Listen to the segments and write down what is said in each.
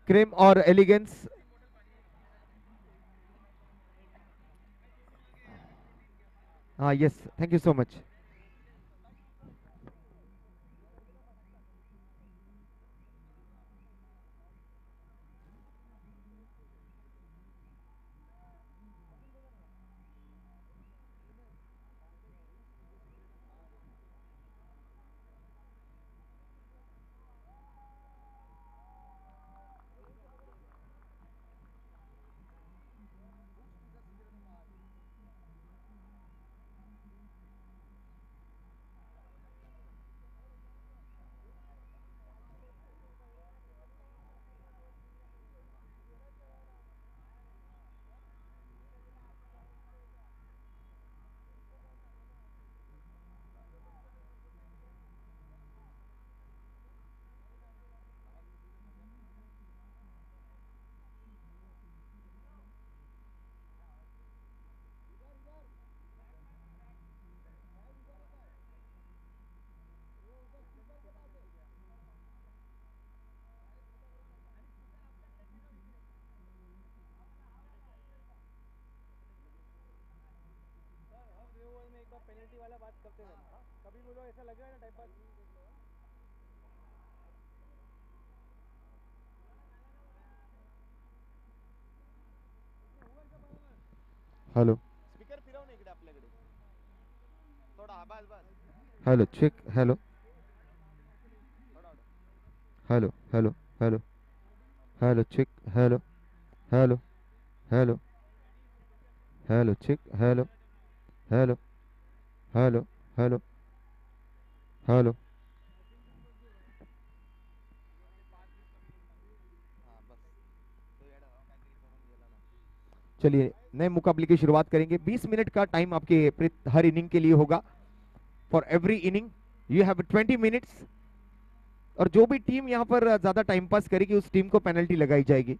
Cream और elegance. हाँ yes, thank you so much. Hello speaker फिरव ना इकडे आपल्याकडे थोडा हा बस बस हेलो चेक, हेलो थोडा थोडा. Hello hello hello hello check, hello hello hello hello check, hello hello hello hello hello. हा बस तो येडा काहीतरी करून गेला ना. चलिए नए मुकाबले की शुरुआत करेंगे। 20 मिनट का टाइम आपके हर इनिंग के लिए होगा। For every inning you have 20 minutes. और जो भी टीम यहाँ पर ज्यादा टाइम पास करेगी उस टीम को पेनल्टी लगाई जाएगी।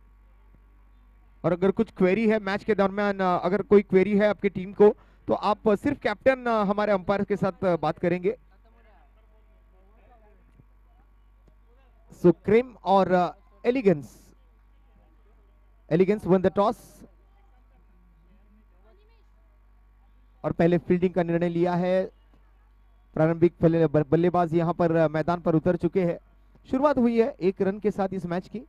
और अगर कुछ क्वेरी है मैच के दरमियान, अगर कोई क्वेरी है आपकी टीम को, तो आप सिर्फ कैप्टन हमारे अंपायर के साथ बात करेंगे। सो क्रेम और elegance. Elegance won the toss और पहले फील्डिंग का निर्णय लिया है। प्रारंभिक बल्लेबाज यहाँ पर मैदान पर उतर चुके हैं। शुरुआत हुई है 1 रन के साथ इस मैच की।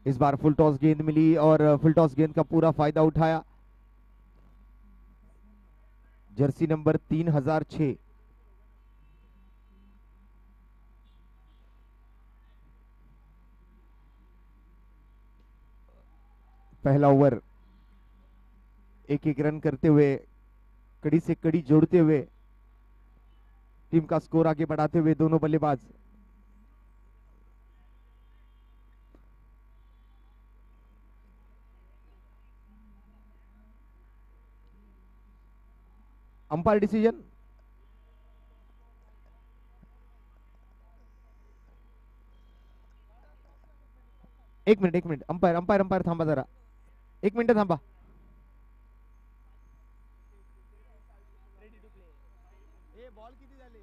इस बार फुल टॉस गेंद मिली और फुल टॉस गेंद का पूरा फायदा उठाया जर्सी नंबर 3006। पहला ओवर 1-1 रन करते हुए, कड़ी से कड़ी जोड़ते हुए, टीम का स्कोर आगे बढ़ाते हुए दोनों बल्लेबाज। Umpire decision. एक मिनिट, एक मिनिट, अंपायर अंपायर अंपायर थांबा जरा, 1 मिनिट थांबा। ए बॉल किती झाले.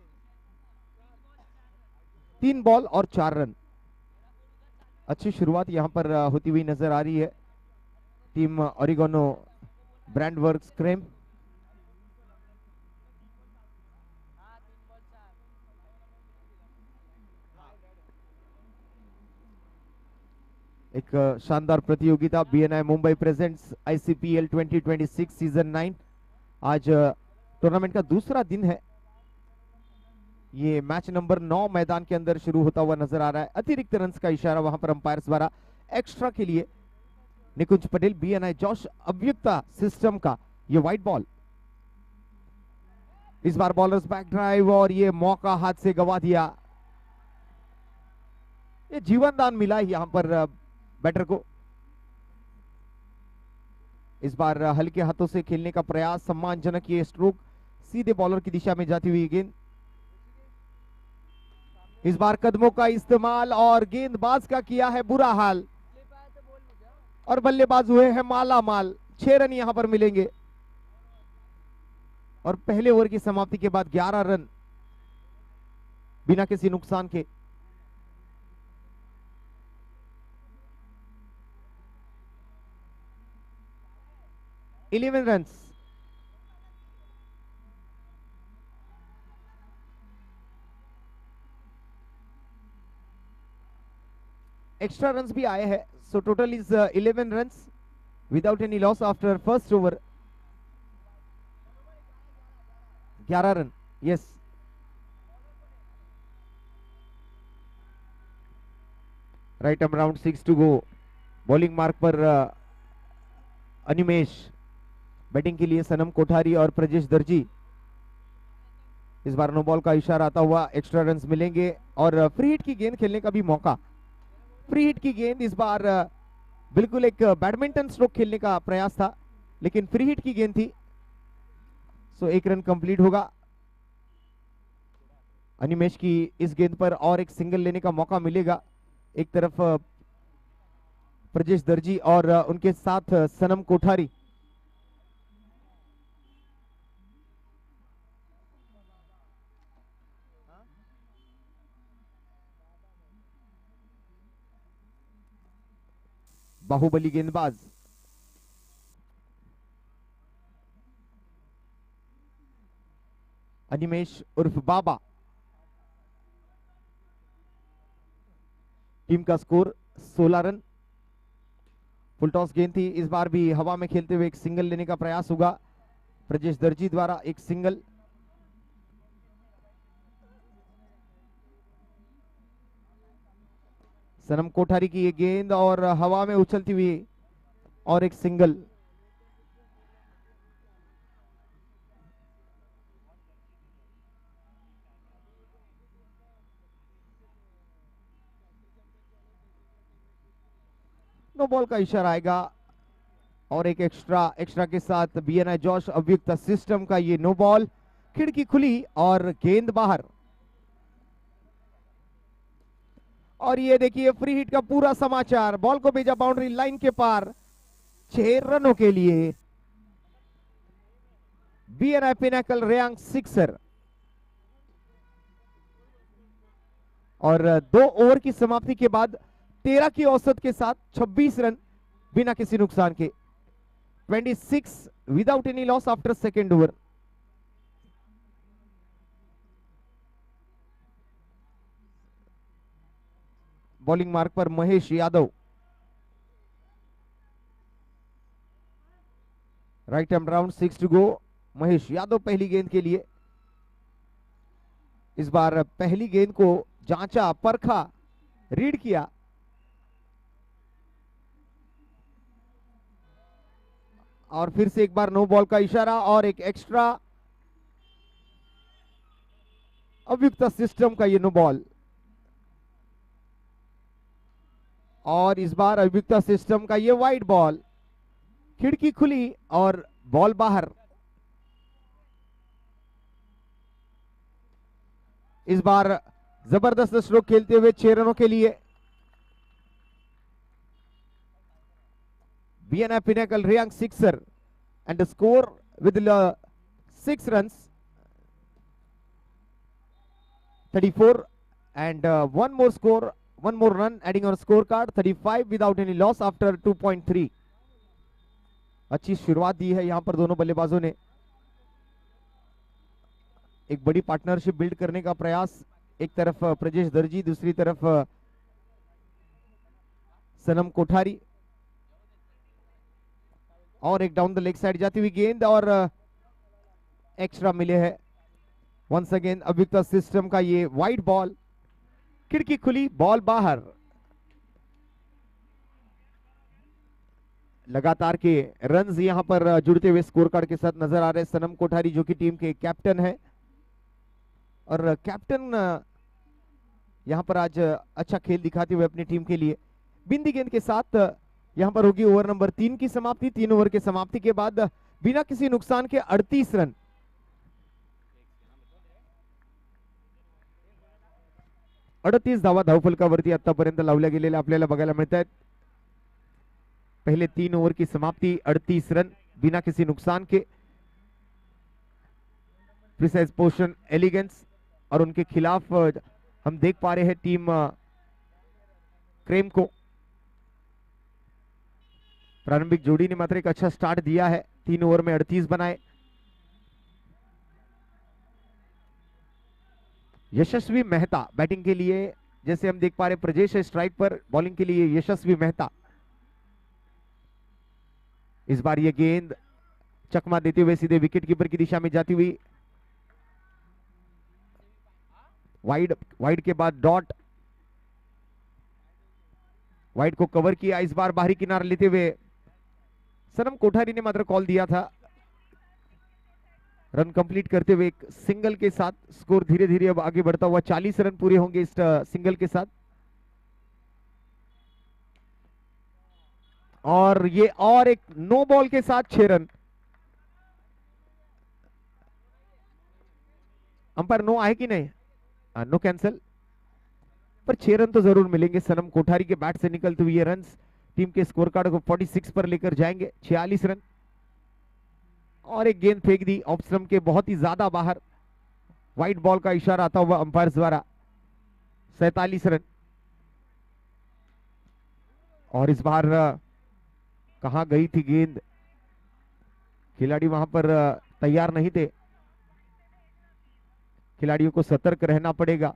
3 बॉल और 4 रन। अच्छी शुरुआत यहां पर होती हुई नजर आ रही है टीम ओरिगोनो ब्रांड वर्क्स क्रेम। एक शानदार प्रतियोगिता बीएनआई मुंबई प्रेजेंट्स आईसीपीएल 2026 सीजन 9। आज टूर्नामेंट का दूसरा दिन है। ये मैच नंबर 9 मैदान के अंदर शुरू होता हुआ नजर आ रहा है। अतिरिक्त रन का इशारा वहां पर अंपायर्स द्वारा एक्स्ट्रा के लिए। निकुंज पटेल बीएनआई जॉश अव्युक्ता सिस्टम का ये व्हाइट बॉल। इस बार बॉलर्स बैक ड्राइव और ये मौका हाथ से गवा दिया। ये जीवन दान मिला है यहां पर बैटर को। इस बार हल्के हाथों से खेलने का प्रयास, सम्मानजनक ये स्ट्रोक, सीधे बॉलर की दिशा में जाती हुई गेंद। इस बार कदमों का इस्तेमाल और गेंदबाज का किया है बुरा हाल और बल्लेबाज हुए हैं माला माल। 6 रन यहां पर मिलेंगे और पहले ओवर की समाप्ति के बाद 11 रन बिना किसी नुकसान के। Eleven run. एक्स्ट्रा रन भी आए हैं, so total is 11 run without any loss after first over. 11 run, yes. Right एम राउंड 6 टू गो। बॉलिंग मार्क पर अनिमेश, बैटिंग के लिए सनम कोठारी और प्रजेश दर्जी। इस बार नो बॉल का इशारा आता हुआ एक्स्ट्रा रन्स मिलेंगे और फ्री हिट की गेंद खेलने का भी मौका। फ्री हिट की गेंद इस बार बिल्कुल एक बैडमिंटन स्ट्रोक खेलने का प्रयास था, लेकिन फ्री हिट की गेंद थी, सो 1 रन कंप्लीट होगा। अनिमेश की इस गेंद पर और एक सिंगल लेने का मौका मिलेगा। एक तरफ प्रजेश दर्जी और उनके साथ सनम कोठारी। बाहुबली गेंदबाज अनिमेश उर्फ बाबा। टीम का स्कोर 16 रन। फुल टॉस गेंद थी, इस बार भी हवा में खेलते हुए एक सिंगल लेने का प्रयास होगा प्रजेश दर्जी द्वारा। एक सिंगल। सनम कोठारी की ये गेंद और हवा में उछलती हुई और एक सिंगल। नो बॉल का इशारा आएगा और एक एक्स्ट्रा के साथ बीएनआई जोश अव्युक्त सिस्टम का ये नो बॉल। खिड़की खुली और गेंद बाहर। और ये देखिए फ्री हिट का पूरा समाचार। बॉल को भेजा बाउंड्री लाइन के पार 6 रनों के लिए। BNI pinnacle Reyang sixer. और 2 ओवर की समाप्ति के बाद 13 की औसत के साथ 26 रन बिना किसी नुकसान के। 26 without any loss after second over. Bowling mark पर Mahesh Yadav. Right hand round 6 to go. Mahesh Yadav पहली गेंद के लिए। इस बार पहली गेंद को जांचा, परखा, रीड किया। और फिर से एक बार नो बॉल का इशारा और एक एक्स्ट्रा। अव्युक्त सिस्टम का ये नो बॉल। और इस बार अव्युक्त सिस्टम का ये वाइड बॉल। खिड़की खुली और बॉल बाहर। इस बार जबरदस्त स्ट्रोक खेलते हुए 6 रनों के लिए BNI pinnacle Reyang sixer and score with 6 runs, 34 and one more run adding on scorecard, 35 without any loss after 2.3। अच्छी शुरुआत दी है यहां पर दोनों बल्लेबाजों ने। एक बड़ी पार्टनरशिप बिल्ड करने का प्रयास। एक तरफ प्रजेश दर्जी, दूसरी तरफ सनम कोठारी। और एक डाउन द लेग साइड जाती हुई गेंद और एक्स्ट्रा मिले हैं। वंस अगेन अव्युक्त सिस्टम का ये वाइड बॉल। खिड़की खुली, बॉल बाहर। लगातार के रन्स यहां पर जुड़ते हुए स्कोर कार्ड के साथ नजर आ रहे हैं। सनम कोठारी जो कि टीम के कैप्टन है और कैप्टन यहां पर आज अच्छा खेल दिखाते हुए अपनी टीम के लिए। बिंदी गेंद के साथ यहां पर होगी ओवर नंबर 3 की समाप्ति। 3 ओवर के समाप्ति के बाद बिना किसी नुकसान के 38 रन। धावा धावफलकावरती आतापर्यंत लावल्या गेलेल्या आपल्याला बघायला मिळत आहेत। पहले 3 ओवर की समाप्ति 38 रन बिना किसी नुकसान के। प्रिसाइज पोजीशन, एलिगेंस और उनके खिलाफ हम देख पा रहे हैं टीम क्रेम को। प्रारंभिक जोड़ी ने मात्र एक अच्छा स्टार्ट दिया है, 3 ओवर में 38 बनाए। यशस्वी मेहता बैटिंग के लिए, जैसे हम देख पा रहे प्रजेश है स्ट्राइक पर, बॉलिंग के लिए यशस्वी मेहता। इस बार ये गेंद चकमा देते हुए सीधे विकेट कीपर की दिशा में जाती हुई वाइड, वाइड के बाद डॉट, वाइड को कवर किया। इस बार बाहरी किनारा लेते हुए सनम कोठारी ने मात्र कॉल दिया था। रन कंप्लीट करते हुए एक सिंगल के साथ स्कोर धीरे धीरे अब आगे बढ़ता हुआ 40 रन पूरे होंगे इस सिंगल के साथ। और ये और एक नो बॉल के साथ 6 रन। अंपायर नो आए कि नहीं? नो कैंसल, पर 6 रन तो जरूर मिलेंगे। सनम कोठारी के बैट से निकलते हुए ये रन टीम के स्कोर कार्ड को 46 पर लेकर जाएंगे। 46 रन। और एक गेंद फेंक दी ऑफ स्टंप के बहुत ही ज्यादा बाहर, व्हाइट बॉल का इशारा आता हुआ अंपायर द्वारा। 47 रन। और इस बार कहां गई थी गेंद, खिलाड़ी वहां पर तैयार नहीं थे। खिलाड़ियों को सतर्क रहना पड़ेगा।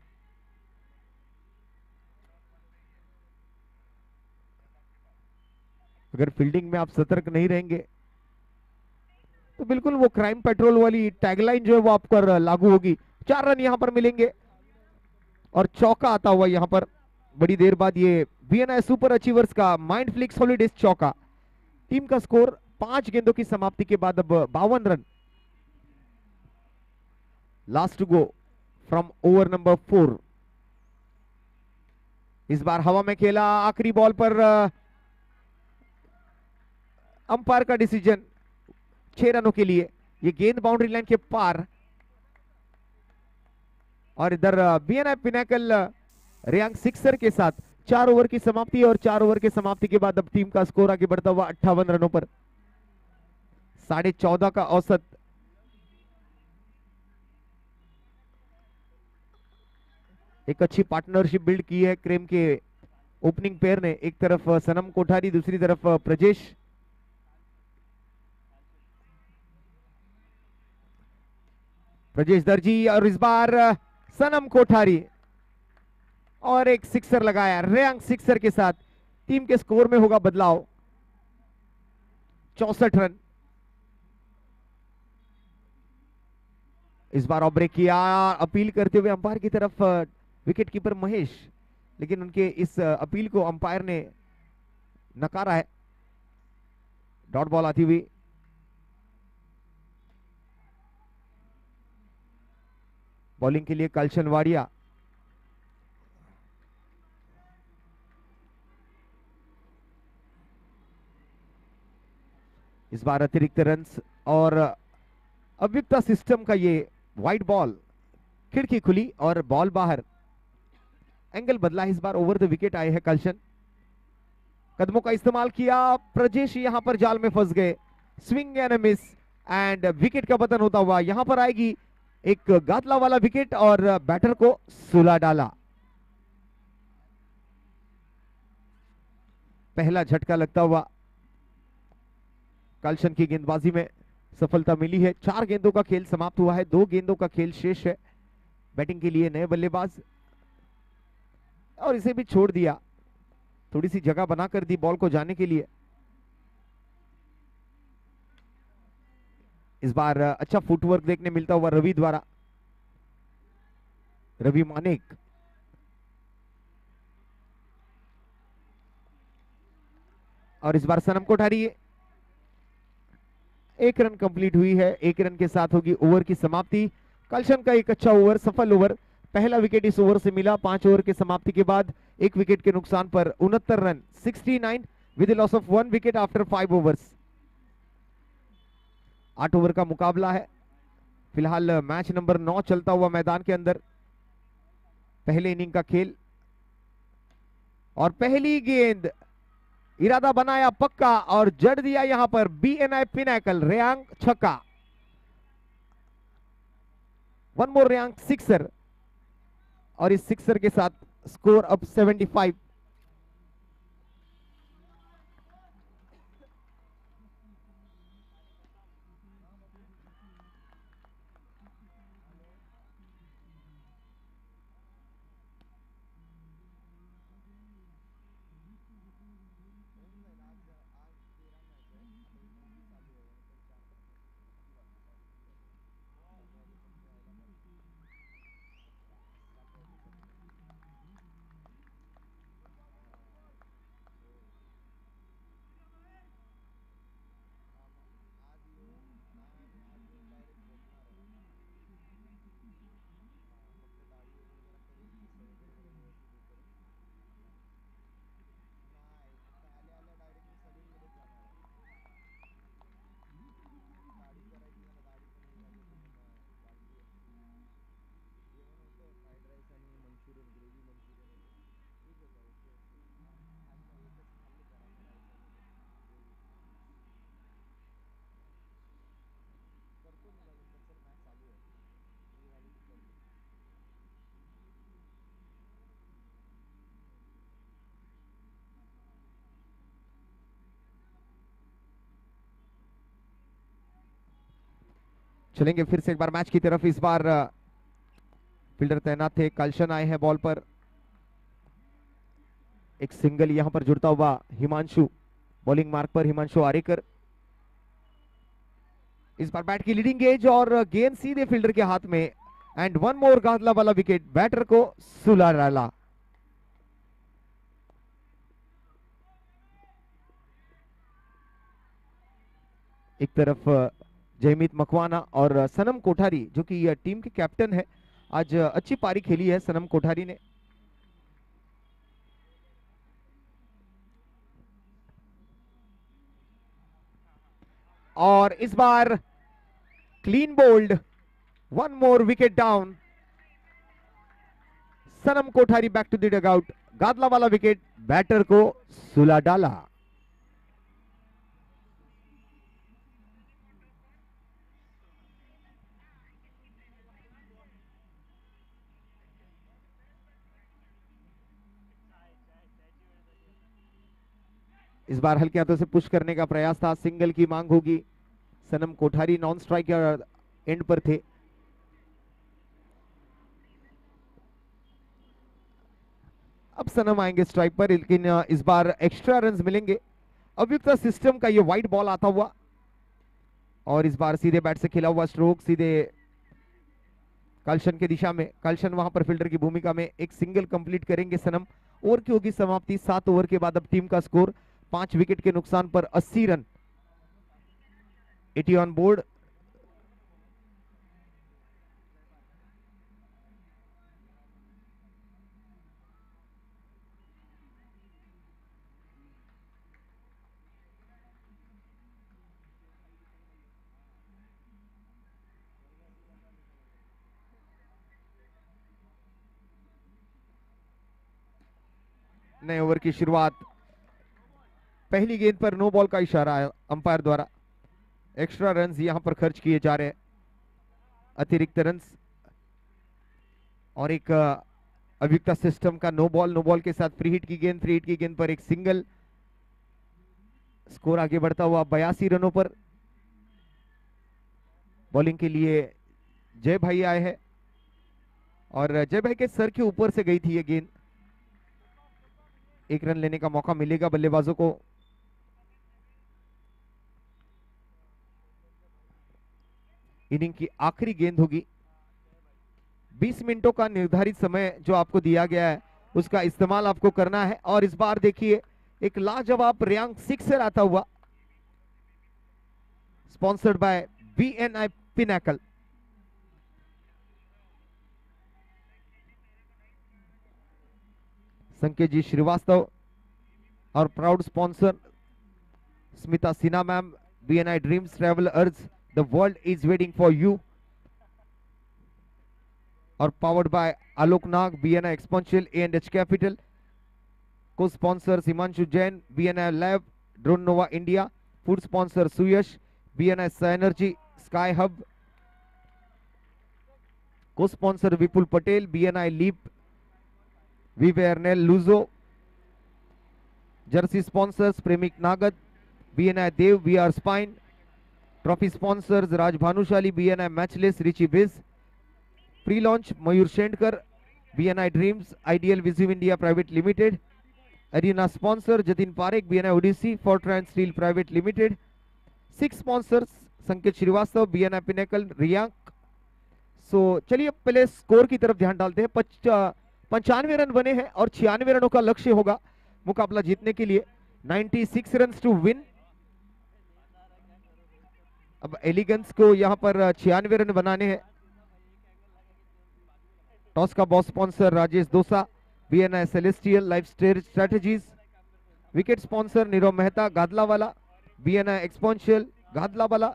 अगर फील्डिंग में आप सतर्क नहीं रहेंगे तो बिल्कुल वो क्राइम पेट्रोल वाली टैगलाइन जो है वो आप पर लागू होगी। 4 रन यहां पर मिलेंगे और चौका आता हुआ यहां पर बड़ी देर बाद ये बीएनआई सुपर अचीवर्स का माइंड फ्लिक्स हॉलीडेज चौका। टीम का स्कोर 5 गेंदों की समाप्ति के बाद अब 52 रन। Last to go from over number 4। इस बार हवा में खेला, आखिरी बॉल पर अंपायर का डिसीजन 6 रनों के लिए। ये गेंद बाउंड्री लाइन के पार। और इधर बीएनआई पिनाकल रेयांग सिक्सर के साथ 4 ओवर की समाप्ति, और 4 ओवर की समाप्ति के बाद अब टीम का स्कोर आगे बढ़ता हुआ 58 रनों पर। 14.5 का औसत। एक अच्छी पार्टनरशिप बिल्ड की है क्रेम के ओपनिंग पेयर ने। एक तरफ सनम कोठारी, दूसरी तरफ प्रजेश। प्रजेश दर्जी और इस बार सनम कोठारी, और एक सिक्सर लगाया रेयांग सिक्सर के साथ। टीम के स्कोर में होगा बदलाव। 64 रन। इस बार ऑफ ब्रेक किया, अपील करते हुए अंपायर की तरफ विकेट कीपर महेश, लेकिन उनके इस अपील को अंपायर ने नकारा है। डॉट बॉल आती हुई। बॉलिंग के लिए कलशन वाडिया। इस बार अतिरिक्त रन्स और अव्यक्ता सिस्टम का ये वाइट बॉल, खिड़की खुली और बॉल बाहर। एंगल बदला इस बार, ओवर द विकेट आए हैं कलशन। कदमों का इस्तेमाल किया, प्रजेश यहां पर जाल में फंस गए। Swing and miss, and wicket का पतन होता हुआ यहां पर आएगी एक गातला वाला विकेट और बैटर को सुला डाला। पहला झटका लगता हुआ कलशन की गेंदबाजी में सफलता मिली है। 4 गेंदों का खेल समाप्त हुआ है, 2 गेंदों का खेल शेष है। बैटिंग के लिए नए बल्लेबाज, और इसे भी छोड़ दिया, थोड़ी सी जगह बनाकर दी बॉल को जाने के लिए। इस बार अच्छा फुटवर्क देखने मिलता हुआ रवि द्वारा, रवि मानेक। और इस बार सनम कोठारी, 1 रन कंप्लीट हुई है। 1 रन के साथ होगी ओवर की समाप्ति। कलशन का एक अच्छा ओवर, सफल ओवर। पहला विकेट इस ओवर से मिला। 5 ओवर की समाप्ति के बाद 1 विकेट के नुकसान पर 69 run, 69 with loss of 1 wicket after 5 overs. 8 over का मुकाबला है फिलहाल। मैच नंबर 9 चलता हुआ मैदान के अंदर। पहले इनिंग का खेल, और पहली गेंद, इरादा बनाया पक्का और जड़ दिया यहां पर बीएनआई पिनाकल। रेयांग छक्का, 1 मोर रेयांग सिक्सर। और इस सिक्सर के साथ स्कोर अब 75। चलेंगे फिर से एक बार मैच की तरफ। इस बार फील्डर तैनात थे, कल्शन आए हैं बॉल पर। एक सिंगल यहां पर जुड़ता हुआ हिमांशु, बॉलिंग मार्क पर हिमांशु आरेकर। इस बार बैट की लीडिंग गेज और गेंद सीधे फील्डर के हाथ में। एंड वन मोर गादला वाला विकेट, बैटर को सुला डाला। एक तरफ जयमीत मकवाना और सनम कोठारी, जो कि टीम के कैप्टन है। आज अच्छी पारी खेली है सनम कोठारी ने। और इस बार clean bowled, one more wicket down. Sanam Kothari back to the dugout, गादला वाला विकेट, बैटर को सुला डाला। इस बार हल्के हाथों से पुश करने का प्रयास था, सिंगल की मांग होगी। सनम कोठारी नॉन स्ट्राइक एंड पर थे। अब सनम आएंगे स्ट्राइक पर, लेकिन इस बार एक्स्ट्रा रन्स मिलेंगे। अभियुक्त सिस्टम का ये वाइड बॉल आता हुआ और इस बार सीधे बैट से खेला हुआ स्ट्रोक सीधे कल्शन की दिशा में। कल्शन वहां पर फील्डर की भूमिका में। एक सिंगल कंप्लीट करेंगे सनम। ओवर की होगी समाप्ति। 7 ओवर के बाद अब टीम का स्कोर 5 विकेट के नुकसान पर 80 रन। 80 on board. नए ओवर की शुरुआत। पहली गेंद पर नो बॉल का इशारा है अंपायर द्वारा। एक्स्ट्रा रन्स यहां पर खर्च किए जा रहे हैं, अतिरिक्त रन्स। और एक अभियुक्त सिस्टम का नो बॉल। नो बॉल के साथ फ्री हिट की गेंद। फ्री हिट की गेंद पर एक सिंगल। स्कोर आगे बढ़ता हुआ 82 रनों पर। बॉलिंग के लिए जय भाई आए हैं और जय भाई के सर के ऊपर से गई थी ये गेंद। 1 रन लेने का मौका मिलेगा बल्लेबाजों को। इनिंग की आखिरी गेंद होगी। 20 मिनटों का निर्धारित समय जो आपको दिया गया है उसका इस्तेमाल आपको करना है। और इस बार देखिए एक लाजवाब रैंक सिक्सर आता हुआ, स्पॉन्सर्ड बाय BNI पिनैकल। संकेत जी श्रीवास्तव और proud sponsor Smita Sinha ma'am. BNI dreams travel अर्ज the world is waiting for you. और powered by Alok Nag, BNI exponential A&H कैपिटल। Co sponsor Himanshu Jain, BNI lab, drone nova India. Food sponsor Suyash, BNI synergy sky hub. Co sponsor Vipul Patel, BNI leap Vivernel Luzo. Jersey sponsors Premik Nagad, BNI Dev, VR Spine. Trophy sponsors Raj Bhanushali, BNI Matchless, Richie Biz. Pre-launch Mayur Shendkar, BNI Dreams, Ideal Visive India Private Limited. Arena sponsor Jatin Parekh, BNI Odyssey, Fortran Steel Private Limited. 6 sponsors संकेत Srivastava, BNI Pinnacle, रियांक. सो चलिए पहले score की तरफ ध्यान डालते हैं. 95 run बने हैं और 96 रनों का लक्ष्य होगा मुकाबला जीतने के लिए. 96 रन टू विन. अब एलिगेंस को यहां पर 96 रन बनाने हैं. टॉस का boss sponsor Rajesh Dosa, BNI Celestial Life Strategies. Wicket sponsor Nirav Mehta Gadlawala, BNI Exponential Gadlawala.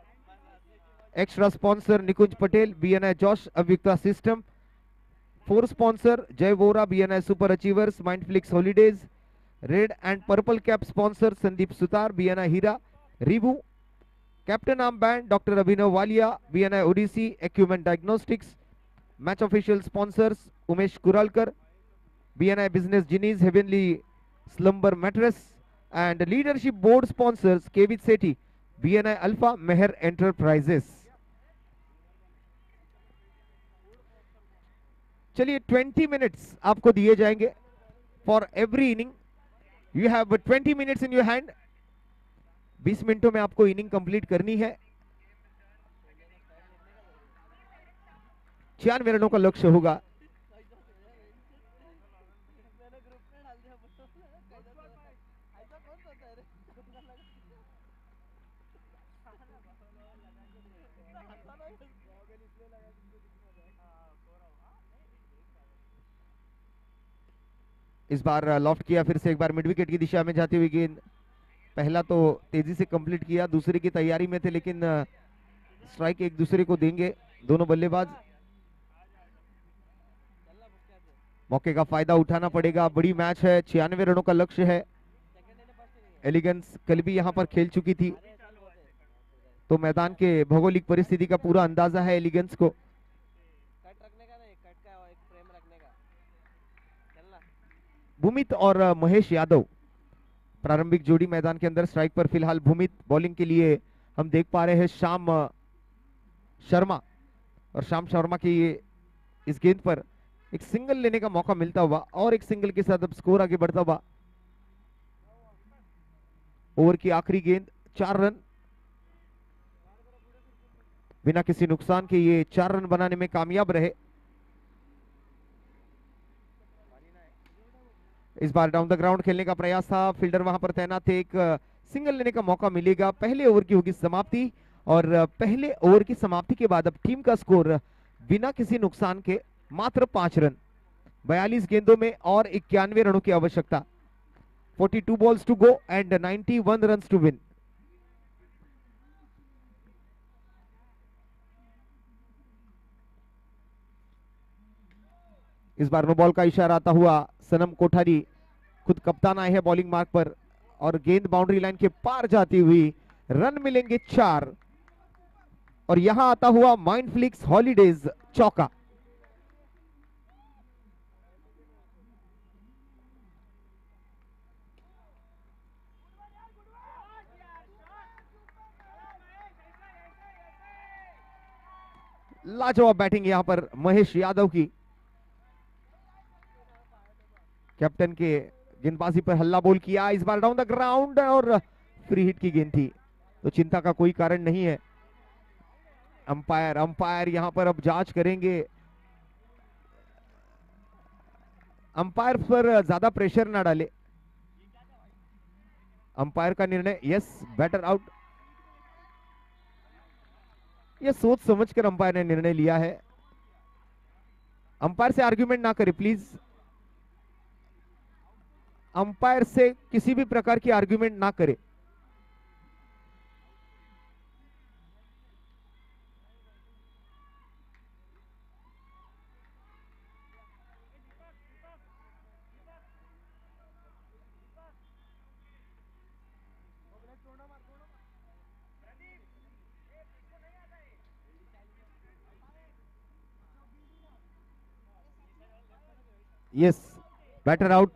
Extra sponsor Nikunj Patel, BNI Josh Abhiyukta system. 4 sponsor Jay Vora, BNI Super Achievers Mindflix Holidays. Red and purple cap sponsor Sandeep Sutar, BNI Heera रिबू. Captain arm band doctor Abhinav Walia, BNI Odyssey एक्यूमेंट diagnostics. Match official sponsors Umesh Kuralkar, BNI Business Genies Heavenly Slumber Mattress. And leadership board sponsors Kevit Sethi, BNI Alpha Meher Enterprises. चलिए 20 minutes आपको दिए जाएंगे for every inning. You have 20 minutes in your hand. 20 मिनटों में आपको inning complete करनी है. 96 रनों का लक्ष्य होगा. इस बार लॉफ्ट किया, फिर से एक बार मिड विकेट की दिशा में जाती हुई गेंद. पहला तो तेजी से कंप्लीट किया, दूसरे की तैयारी में थे, लेकिन स्ट्राइक एक दूसरे को देंगे दोनों बल्लेबाज. मौके का फायदा उठाना पड़ेगा. बड़ी मैच है, 96 रनों का लक्ष्य है. एलिगेंस कल भी यहां पर खेल चुकी थी, तो मैदान के भौगोलिक परिस्थिति का पूरा अंदाजा है एलिगेंस को. भूमित और महेश यादव प्रारंभिक जोड़ी मैदान के अंदर. स्ट्राइक पर फिलहाल भूमित. बॉलिंग के लिए हम देख पा रहे हैं श्याम शर्मा, और श्याम शर्मा की इस गेंद पर एक सिंगल लेने का मौका मिलता हुआ, और एक सिंगल के साथ अब स्कोर आगे बढ़ता हुआ. ओवर की आखिरी गेंद, 4 रन. बिना किसी नुकसान के ये 4 रन बनाने में कामयाब रहे. इस बार डाउन द ग्राउंड खेलने का प्रयास था, फील्डर वहां पर तैनात थे. एक सिंगल लेने का मौका मिलेगा. पहले ओवर की होगी समाप्ति, और पहले ओवर की समाप्ति के बाद अब टीम का स्कोर बिना किसी नुकसान के मात्र 5 रन. 42 गेंदों में और 91 रनों की आवश्यकता. 42 balls to go and 91 run to win. इस बार नो बॉल का इशारा आता हुआ सनम कोठारी खुद कप्तान आए हैं बॉलिंग मार्क पर, और गेंद बाउंड्री लाइन के पार जाती हुई. रन मिलेंगे 4, और यहां आता हुआ माइंडफ्लिक्स हॉलीडेज चौका. लाजवाब बैटिंग यहां पर महेश यादव की. कैप्टन के गेंदबाजी पर हल्ला बोल किया. इस बार डाउन द ग्राउंड, और फ्री हिट की गेंद थी, तो चिंता का कोई कारण नहीं है. अंपायर यहां पर अब जांच करेंगे. अंपायर पर ज्यादा प्रेशर ना डाले. अंपायर का निर्णय, यस बैटर आउट. ये सोच समझकर अंपायर ने निर्णय लिया है. अंपायर से आर्ग्यूमेंट ना करे प्लीज. अंपायर से किसी भी प्रकार की आर्ग्यूमेंट ना करे. Yes, batter out.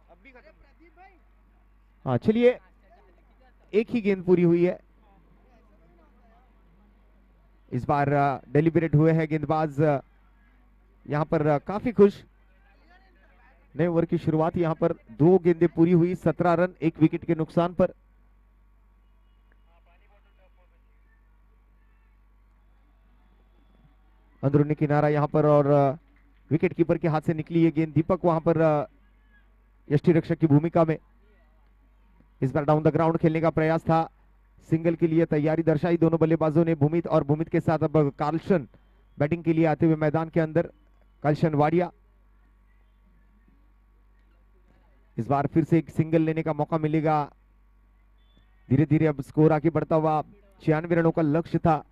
अभी खत्म। हाँ चलिए, एक ही गेंद पूरी हुई है। इस बार डेलिबरेट हुए हैं गेंदबाज, यहाँ पर काफी खुश। नए ओवर की शुरुआत, यहाँ पर 2 गेंदें पूरी हुई, 17 रन 1 विकेट के नुकसान पर। अंदरूनी किनारा यहाँ पर, और विकेट कीपर के हाथ से निकली ये गेंद। दीपक वहां पर यष्टि रक्षक की भूमिका में। इस बार डाउन द ग्राउंड खेलने का प्रयास था, सिंगल के लिए तैयारी दर्शाई दोनों बल्लेबाजों ने। भूमित और भूमित के साथ अब कार्लसन बैटिंग के लिए आते हुए मैदान के अंदर। कार्लसन वाडिया, इस बार फिर से एक सिंगल लेने का मौका मिलेगा। धीरे धीरे अब स्कोर आगे बढ़ता हुआ, 96 रनों का लक्ष्य था।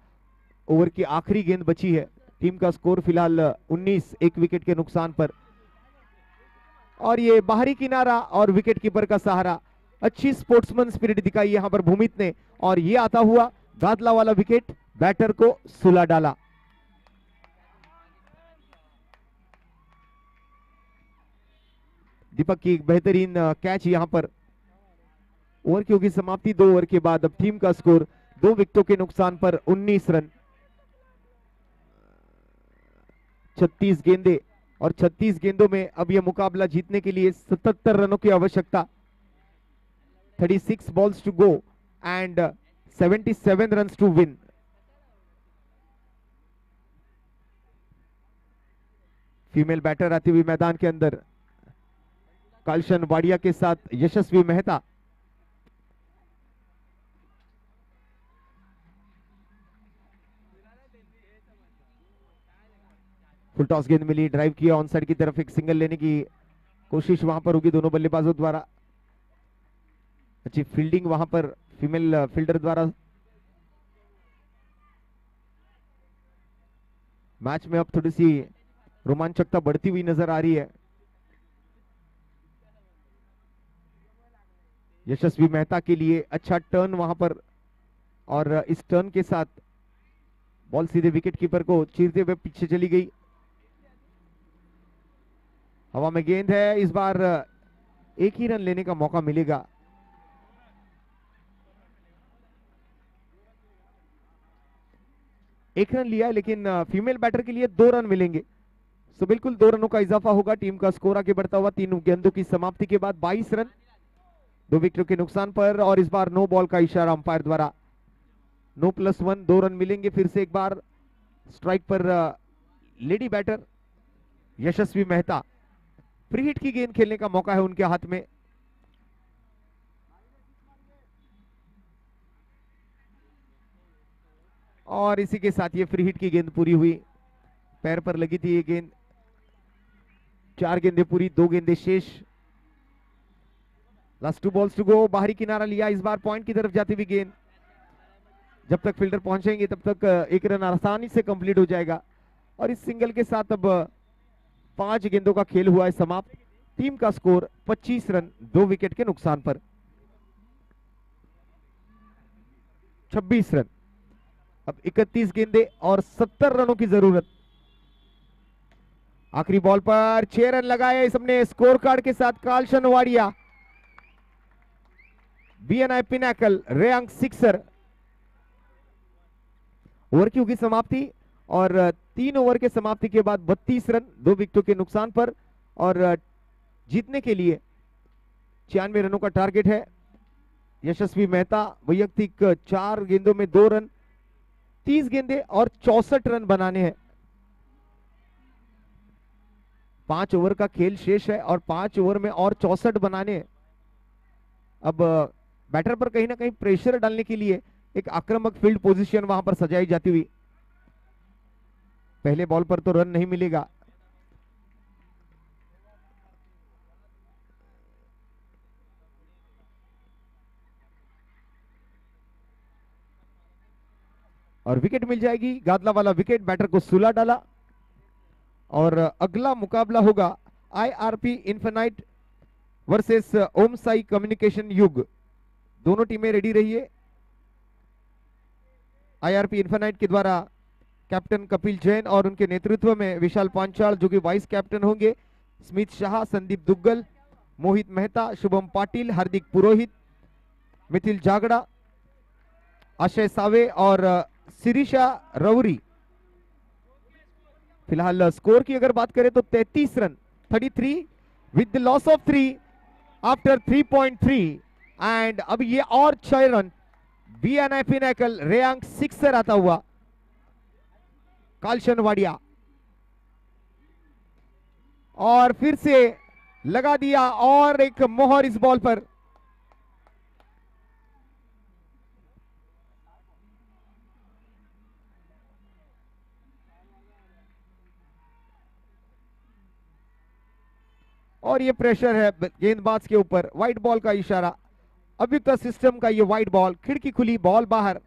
ओवर की आखिरी गेंद बची है। टीम का स्कोर फिलहाल 19 1 विकेट के नुकसान पर। और ये बाहरी किनारा और विकेट कीपर का सहारा, अच्छी स्पोर्ट्समैन स्पिरिट दिखाई यहां पर भूमित ने, और ये आता हुआ गादला वाला विकेट बैटर को सुला डाला। दीपक की एक बेहतरीन कैच यहां पर। ओवर की होगी समाप्ति 2 ओवर के बाद। अब टीम का स्कोर 2 विकेटों के नुकसान पर 19 रन। 36 गेंदे, और 36 गेंदों में अब यह मुकाबला जीतने के लिए 77 रनों की आवश्यकता। 36 balls to go and 77 runs to win. Female batter आती हुई मैदान के अंदर, कार्लसन वाडिया के साथ यशस्वी मेहता। फुल टॉस गेंद मिली, ड्राइव किया ऑन साइड की तरफ, एक सिंगल लेने की कोशिश वहां पर होगी दोनों बल्लेबाजों द्वारा। अच्छी फील्डिंग वहां पर फीमेल फील्डर द्वारा। मैच में अब थोड़ी सी रोमांचकता बढ़ती हुई नजर आ रही है। यशस्वी मेहता के लिए अच्छा टर्न वहां पर, और इस टर्न के साथ बॉल सीधे विकेट कीपर को चीरते हुए पीछे चली गई। हवा में गेंद है, इस बार एक ही रन लेने का मौका मिलेगा। एक रन लिया है, लेकिन फीमेल बैटर के लिए 2 रन मिलेंगे। सो बिल्कुल 2 रनों का इजाफा होगा। टीम का स्कोर आगे बढ़ता हुआ 3 गेंदों की समाप्ति के बाद 22 रन 2 विकेटों के नुकसान पर। और इस बार नो बॉल का इशारा अंपायर द्वारा। नो +1, 2 रन मिलेंगे। फिर से एक बार स्ट्राइक पर लेडी बैटर यशस्वी मेहता। फ्री हिट की गेंद खेलने का मौका है उनके हाथ में। और इसी के साथ ये फ्री हिट की गेंद पूरी हुई। पैर पर लगी थी ये गेंद। 4 गेंदें पूरी, 2 गेंदें शेष। Last 2 balls to go. बाहरी किनारा लिया, इस बार पॉइंट की तरफ जाती हुई गेंद। जब तक फील्डर पहुंचेंगे तब तक एक रन आसानी से कंप्लीट हो जाएगा। और इस सिंगल के साथ अब 5 गेंदों का खेल हुआ है समाप्त। टीम का स्कोर 25 रन 2 विकेट के नुकसान पर। 26 रन। अब 31 गेंदे और 70 रनों की जरूरत। आखिरी बॉल पर 6 रन लगाए इसने स्कोर कार्ड के साथ Carlson Wadia. BNI pinnacle rank 6। Over की होगी समाप्ति, और 3 ओवर के समाप्ति के बाद 32 रन 2 विकेटों के नुकसान पर। और जीतने के लिए 96 रनों का टारगेट है। यशस्वी मेहता वैयक्तिक 4 गेंदों में 2 रन, 30 गेंदे और 64 रन बनाने हैं। 5 ओवर का खेल शेष है और 5 ओवर में और 64 बनाने हैं। अब बैटर पर कहीं ना कहीं प्रेशर डालने के लिए एक आक्रामक फील्ड पोजीशन वहां पर सजाई जाती हुई। पहले बॉल पर तो रन नहीं मिलेगा। और विकेट मिल जाएगी, गादला वाला विकेट, बैटर को सुला डाला। और अगला मुकाबला होगा आईआरपी इन्फिनाइट वर्सेस ओम साई कम्युनिकेशन युग। दोनों टीमें रेडी रहिए। आईआरपी इन्फिनाइट के द्वारा कैप्टन कपिल जैन और उनके नेतृत्व में विशाल पांचाल जो कि वाइस कैप्टन होंगे, स्मित शाह, संदीप दुग्गल, मोहित मेहता, शुभम पाटिल, हार्दिक पुरोहित, मिथिल जागड़ा, आशय सावे और शिरीषा रौरी। फिलहाल स्कोर की अगर बात करें तो 33 run, 33 with the loss of 3 after 3.3। And अब ये और 6 रन बीएनआई पिनाकल रेयांक सिक्सर आता हुआ कालशन वाडिया, और फिर से लगा दिया और एक मोहर इस बॉल पर। और ये प्रेशर है गेंदबाज के ऊपर, व्हाइट बॉल का इशारा, अभियुक्त सिस्टम का ये व्हाइट बॉल, खिड़की खुली, बॉल बाहर।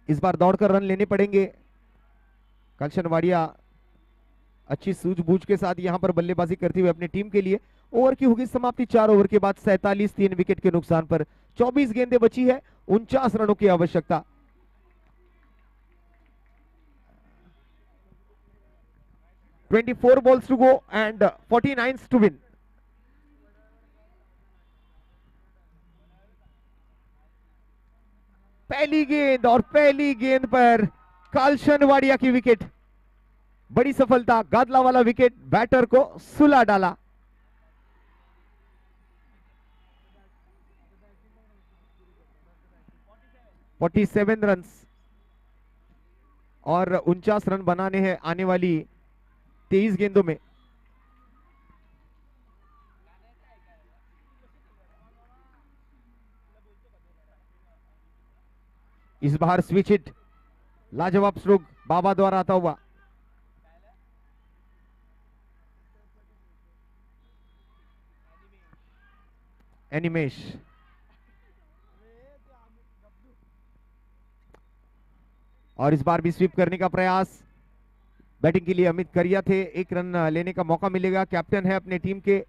इस बार दौड़कर रन लेने पड़ेंगे। कालशन वाडिया अच्छी सूझबूझ के साथ यहां पर बल्लेबाजी करते हुए अपनी टीम के लिए। ओवर की होगी समाप्ति 4 ओवर के बाद 47, 3 विकेट के नुकसान पर। 24 गेंदें बची है, 49 रनों की आवश्यकता। "24 balls to go and 49 to win." पहली गेंद और पहली गेंद पर कालशन वाडिया की विकेट, बड़ी सफलता, गादला वाला विकेट, बैटर को सुला डाला। "47 रन और 49 रन बनाने हैं आने वाली 23 गेंदों में। इस बार स्विच हिट, लाजवाब स्ट्रोक बाबा द्वारा आता हुआ। एनिमेश, और इस बार भी स्वीप करने का प्रयास। बैटिंग के लिए अमित करिया थे, 1 रन लेने का मौका मिलेगा, कैप्टन है अपने टीम के।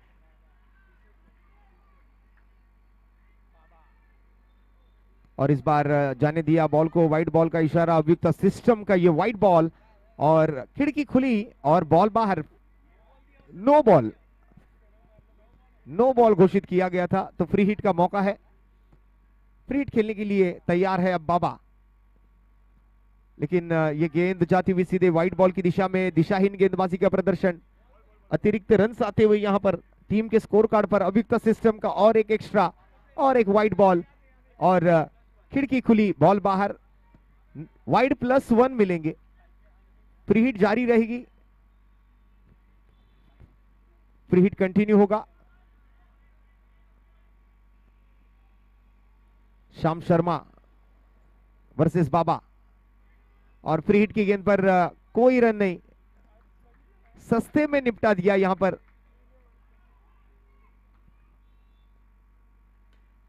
और इस बार जाने दिया बॉल को, व्हाइट बॉल का इशारा, अभियुक्त सिस्टम का ये व्हाइट बॉल, और खिड़की खुली और बॉल बाहर। नो बॉल, नो बॉल घोषित किया गया था, तो फ्री हिट का मौका है। फ्री हिट खेलने के लिए तैयार है अब बाबा, लेकिन ये गेंद जाती हुई सीधे व्हाइट बॉल की दिशा में। दिशाहीन गेंदबाजी का प्रदर्शन, अतिरिक्त रन आते हुए यहां पर टीम के स्कोर कार्ड पर। अभियुक्त सिस्टम का और एक एक्स्ट्रा और एक व्हाइट बॉल, और खिड़की खुली, बॉल बाहर। वाइड +1 मिलेंगे, फ्री हिट जारी रहेगी, फ्री हिट कंटिन्यू होगा। श्याम शर्मा वर्सेस बाबा, और फ्री हिट की गेंद पर कोई रन नहीं, सस्ते में निपटा दिया यहां पर।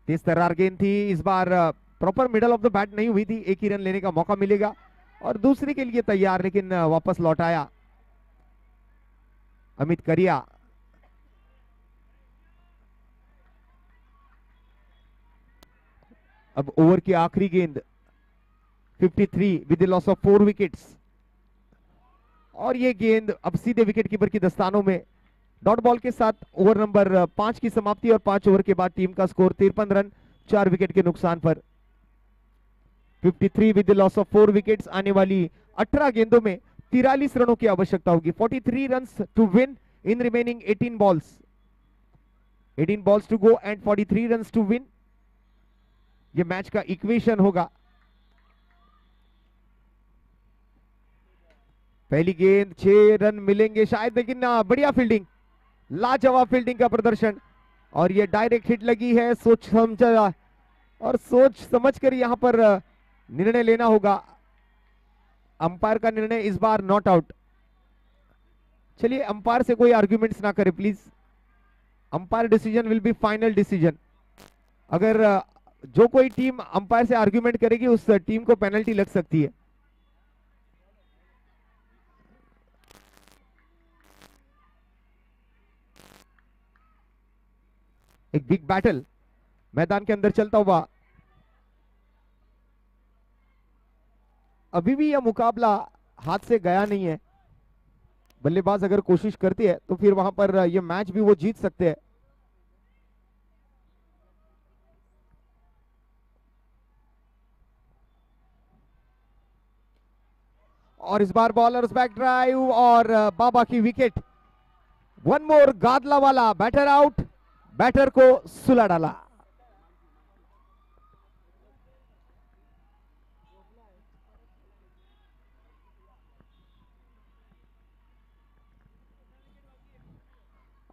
तेज तर्रार गेंद थी, इस बार proper middle of the bat नहीं हुई थी, 1 ही रन लेने का मौका मिलेगा, और दूसरे के लिए तैयार, लेकिन वापस लौट आया अमित करिया। अब ओवर की आखिरी गेंद, 53 with the loss of 4 wickets, और ये गेंद अब सीधे विकेट कीपर की दस्तानों में। डॉट बॉल के साथ ओवर नंबर 5 की समाप्ति, और 5 ओवर के बाद टीम का स्कोर 53 रन 4 विकेट के नुकसान पर। 53 with the loss of 4 wickets, आने वाली 18 गेंदों में 43 रनों की आवश्यकता होगी। 43 runs to win in remaining 18 balls, 18 balls to go and 43 runs to win, ये मैच का इक्वेशन होगा। पहली गेंद 6 रन मिलेंगे शायद, लेकिन बढ़िया फील्डिंग, लाजवाब फील्डिंग का प्रदर्शन, और ये डायरेक्ट हिट लगी है। सोच समझा और सोच समझकर यहां पर निर्णय लेना होगा। अंपायर का निर्णय इस बार नॉट आउट। चलिए, अंपायर से कोई आर्ग्यूमेंट्स ना करे please, umpire decision will be final decision. अगर जो कोई टीम अंपायर से आर्ग्यूमेंट करेगी उस टीम को पेनल्टी लग सकती है। एक बिग बैटल मैदान के अंदर चलता हुआ। अभी भी यह मुकाबला हाथ से गया नहीं है। बल्लेबाज अगर कोशिश करते हैं तो फिर वहां पर यह मैच भी वो जीत सकते हैं। और इस बार बॉलर्स बैक ड्राइव और बाबा की विकेट। वन मोर गादला वाला बैटर आउट, बैटर को सुला डाला।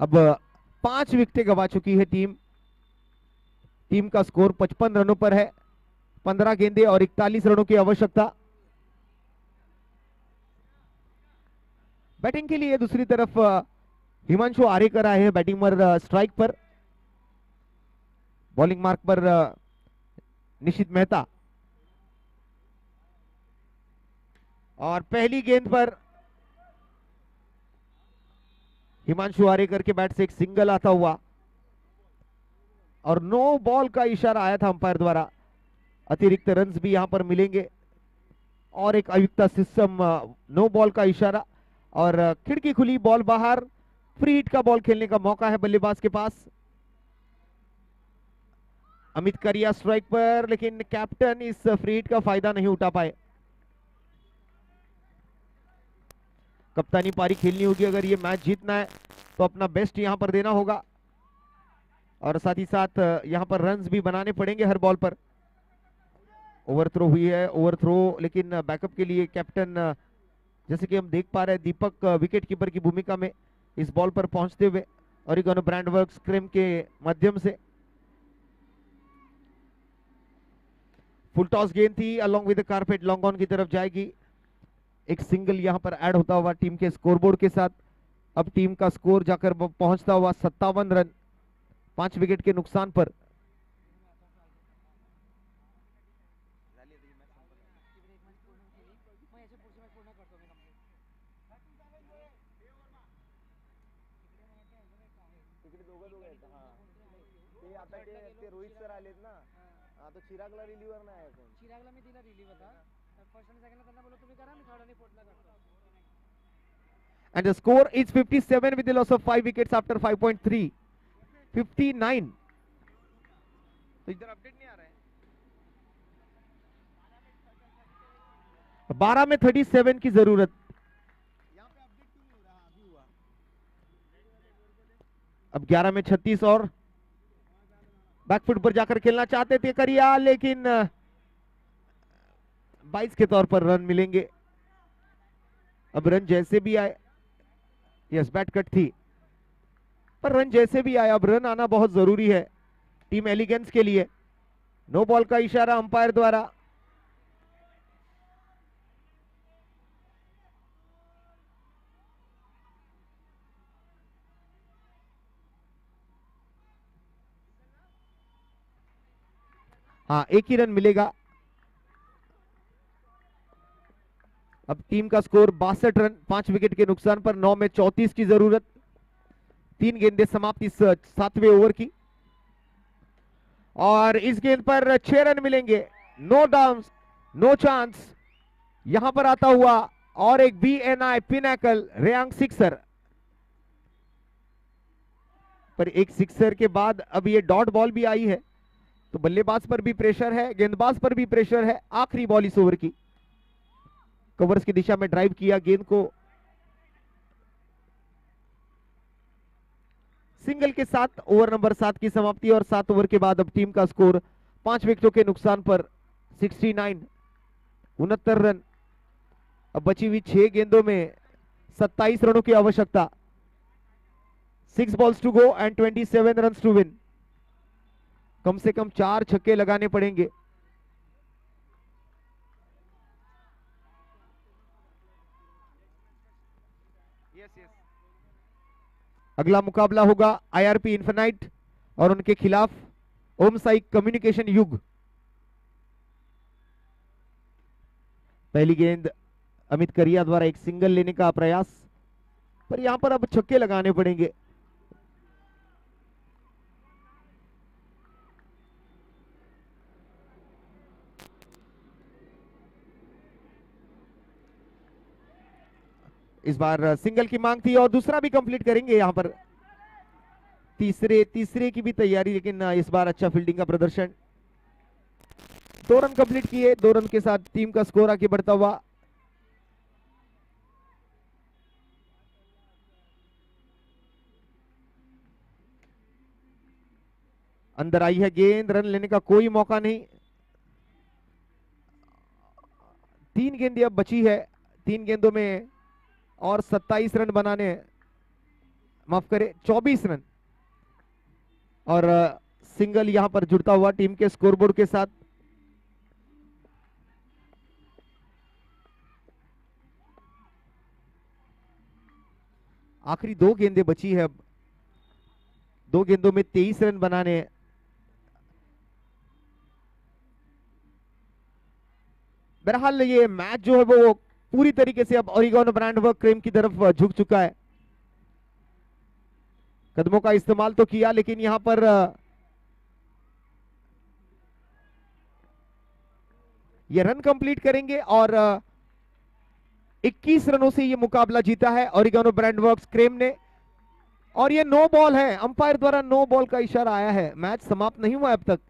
अब 5 विकेटें गवा चुकी है टीम। टीम का स्कोर 55 रनों पर है। 15 गेंदे और 41 रनों की आवश्यकता। बैटिंग के लिए दूसरी तरफ हिमांशु आरेकर आए हैं बैटिंग पर, स्ट्राइक पर। बॉलिंग मार्क पर निशित मेहता। और पहली गेंद पर हिमांशु आरेकर के बैट से एक सिंगल आता हुआ और नो बॉल का इशारा आया था अंपायर द्वारा। अतिरिक्त रन्स भी यहां पर मिलेंगे और एक अयुक्ता सिस्टम, नो बॉल का इशारा और खिड़की खुली, बॉल बाहर। फ्री हिट का बॉल खेलने का मौका है बल्लेबाज के पास। अमित करिया स्ट्राइक पर, लेकिन कैप्टन इस फ्री हिट का फायदा नहीं उठा पाए। कप्तानी पारी खेलनी होगी अगर ये मैच जीतना है तो अपना बेस्ट यहां पर देना होगा और साथ ही साथ यहां पर रन्स भी बनाने पड़ेंगे हर बॉल पर। ओवर थ्रो हुई है, ओवर थ्रो, लेकिन बैकअप के लिए कैप्टन, जैसे कि हम देख पा रहे हैं, दीपक विकेट कीपर की भूमिका में इस बॉल पर पहुंचते हुए ओरिगानो ब्रांड वर्क्स क्रेम के माध्यम से। फुल टॉस गेंद थी, along with carpet long on की तरफ जाएगी। एक सिंगल यहां पर ऐड होता हुआ टीम के स्कोरबोर्ड के साथ। अब टीम का स्कोर जाकर पहुंचता हुआ 57 रन, 5 विकेट के नुकसान पर। रोहित सर आलेत ना, तो चिरागला रिलीवर नाही आहे कोण. चिरागला मी दिला रिलीवर था. फर्स्ट आणि सेकंडला त्यांना बोललो तुम्ही करा, मी थर्ड आणि फोर्थला करतो. And the score is 57 with the loss of 5 wickets after 5.3. 59. तो इधर अपडेट नहीं आ रहा है. 12 में 37 की जरूरत. यहाँ पे अपडेट क्यों नहीं हो रहा? अभी हुआ. अब 11 में 36 और बैकफुट पर जाकर खेलना चाहते थे करिया, लेकिन 22 के तौर पर रन मिलेंगे. अब रन जैसे भी आए, यस बैट कट थी, पर रन जैसे भी आए अब रन आना बहुत जरूरी है टीम एलिगेंस के लिए. नो बॉल का इशारा अंपायर द्वारा. हाँ, एक ही रन मिलेगा. अब टीम का स्कोर 62 रन, 5 विकेट के नुकसान पर. 9 में 34 की जरूरत. 3 गेंदें समाप्त इस 7वें ओवर की और इस गेंद पर 6 रन मिलेंगे. No down, no chance. यहां पर आता हुआ और एक BNI पिनाकल रेयांग सिक्सर, पर एक सिक्सर के बाद अब ये डॉट बॉल भी आई है तो बल्लेबाज पर भी प्रेशर है, गेंदबाज पर भी प्रेशर है. आखिरी बॉल इस ओवर की. कवर्स की दिशा में ड्राइव किया गेंद को. सिंगल के साथ ओवर नंबर 7 की समाप्ति और 7 ओवर के बाद अब टीम का स्कोर 5 विकेटों के नुकसान पर 69, 69 रन. अब बची हुई 6 गेंदों में 27 रनों की आवश्यकता. 6 balls to go and 27 run to win. कम से कम 4 छक्के लगाने पड़ेंगे. अगला मुकाबला होगा IRP इन्फिनाइट और उनके खिलाफ ओम साई कम्युनिकेशन युग। पहली गेंद अमित करिया द्वारा एक सिंगल लेने का प्रयास, पर यहां पर अब छक्के लगाने पड़ेंगे। इस बार सिंगल की मांग थी और दूसरा भी कंप्लीट करेंगे यहां पर। तीसरे की भी तैयारी, लेकिन इस बार अच्छा फील्डिंग का प्रदर्शन। 2 रन कंप्लीट किए, 2 रन के साथ टीम का स्कोर आगे बढ़ता हुआ। अंदर आई है गेंद, रन लेने का कोई मौका नहीं। 3 गेंदें अब बची है, 3 गेंदों में और 27 रन बनाने, माफ करें 24 रन, और सिंगल यहां पर जुड़ता हुआ टीम के स्कोरबोर्ड के साथ। आखिरी 2 गेंदें बची है अब, 2 गेंदों में 23 रन बनाने। बहरहाल ये मैच जो है वो पूरी तरीके से अब ओरेगन ब्रांडबर्ग क्रेम की तरफ झुक चुका है। कदमों का इस्तेमाल तो किया, लेकिन यहां पर ये रन कंप्लीट करेंगे और 21 रनों से ये मुकाबला जीता है ओरेगन ब्रांडबर्ग क्रेम ने। और ये नो बॉल है, अंपायर द्वारा नो बॉल का इशारा आया है, मैच समाप्त नहीं हुआ अब तक।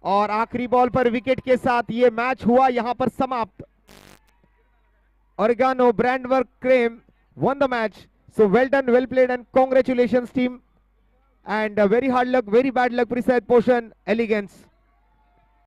और आखिरी बॉल पर विकेट के साथ ये मैच हुआ यहां पर समाप्त। Oregon Brandberg Creme won the match. So well done, well played, and congratulations team. And very hard luck, very bad luck, precise potion, elegance.